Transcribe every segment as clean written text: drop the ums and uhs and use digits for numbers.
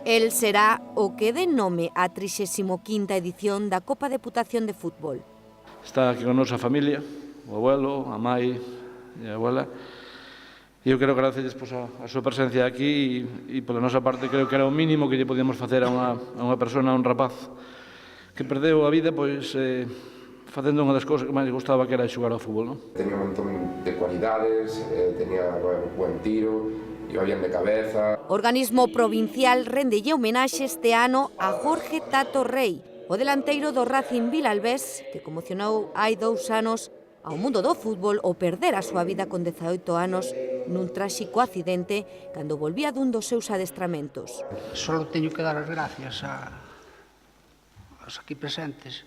El será o que dé nome á 35ª edición da Copa Deputación de Fútbol. Está aquí con nosa familia, o abuelo, a mai e a abuela. E eu quero agradecerles a súa presencia aquí e pola nosa parte creo que era o mínimo que lle podíamos facer a unha persona, a un rapaz que perdeu a vida facendo unha das cousas que máis gustaba, que era xogar ao fútbol. Tenía un montón de cualidades, tenía buen tiro, iba bien de cabeza. O organismo provincial rendelle homenaxe este ano a Jorge Tato Rei, o delanteiro do Racing Vilalbés, que conmocionou hai 2 anos ao mundo do fútbol ao perder a súa vida con 18 anos nun tráxico accidente cando volvía dun dos seus adestramentos. Só teño que dar as gracias aos aquí presentes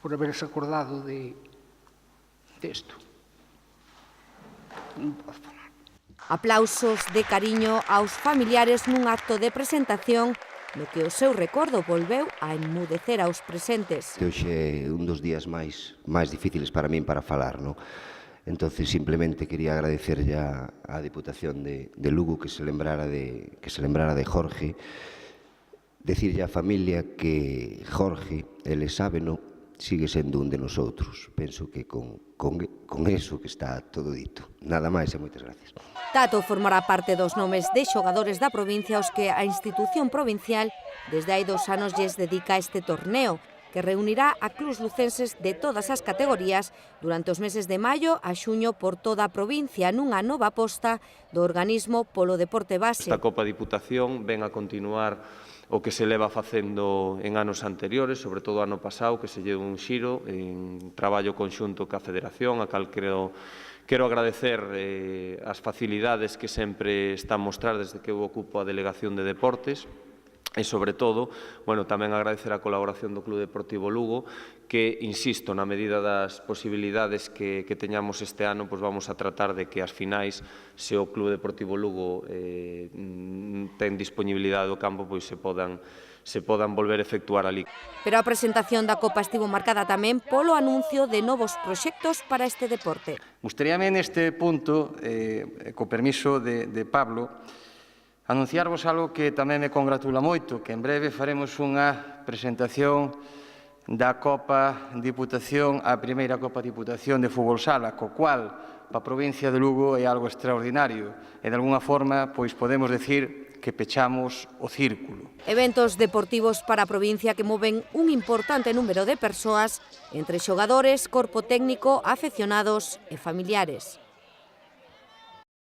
por haberse acordado desto. Non podo falar. Aplausos de cariño aos familiares nun acto de presentación no que o seu recordo volveu a enmudecer aos presentes. Hoxe é un dos días máis difíciles para min para falar, non? Entonces, simplemente quería agradecerlle á Deputación de Lugo que se lembrara de Jorge, decirlle á familia que Jorge, ele sábeno, sigue sendo un de nosotros. Penso que con eso que está todo dito. Nada máis e moitas gracias. Tato formará parte dos nomes de xogadores da provincia aos que a institución provincial desde hai 2 anos lles dedica este torneo, que reunirá a clubs lucenses de todas as categorías durante os meses de maio a xuño por toda a provincia nunha nova aposta do organismo polo deporte base. Esta Copa Diputación ven a continuar o que se leva facendo en anos anteriores, sobre todo ano pasado, que se lle un xiro en traballo conxunto ca Federación, a cal quero agradecer as facilidades que sempre está a mostrar desde que eu ocupo a Delegación de Deportes, e, sobre todo, tamén agradecer a colaboración do Club Deportivo Lugo, que, insisto, na medida das posibilidades que teñamos este ano, vamos a tratar de que as finais, se o Club Deportivo Lugo ten disponibilidade do campo, se podan volver a efectuar ali. Pero a presentación da Copa estivo marcada tamén polo anuncio de novos proxectos para este deporte. Gustaríame neste punto, co permiso de Pablo, anunciarvos algo que tamén me congratula moito, que en breve faremos unha presentación da Copa Diputación, a primeira Copa Diputación de Fútbol Sala, co cual, para a provincia de Lugo, é algo extraordinario. E, de alguna forma, podemos decir que pechamos o círculo. Eventos deportivos para a provincia que moven un importante número de persoas entre xogadores, corpo técnico, afeccionados e familiares.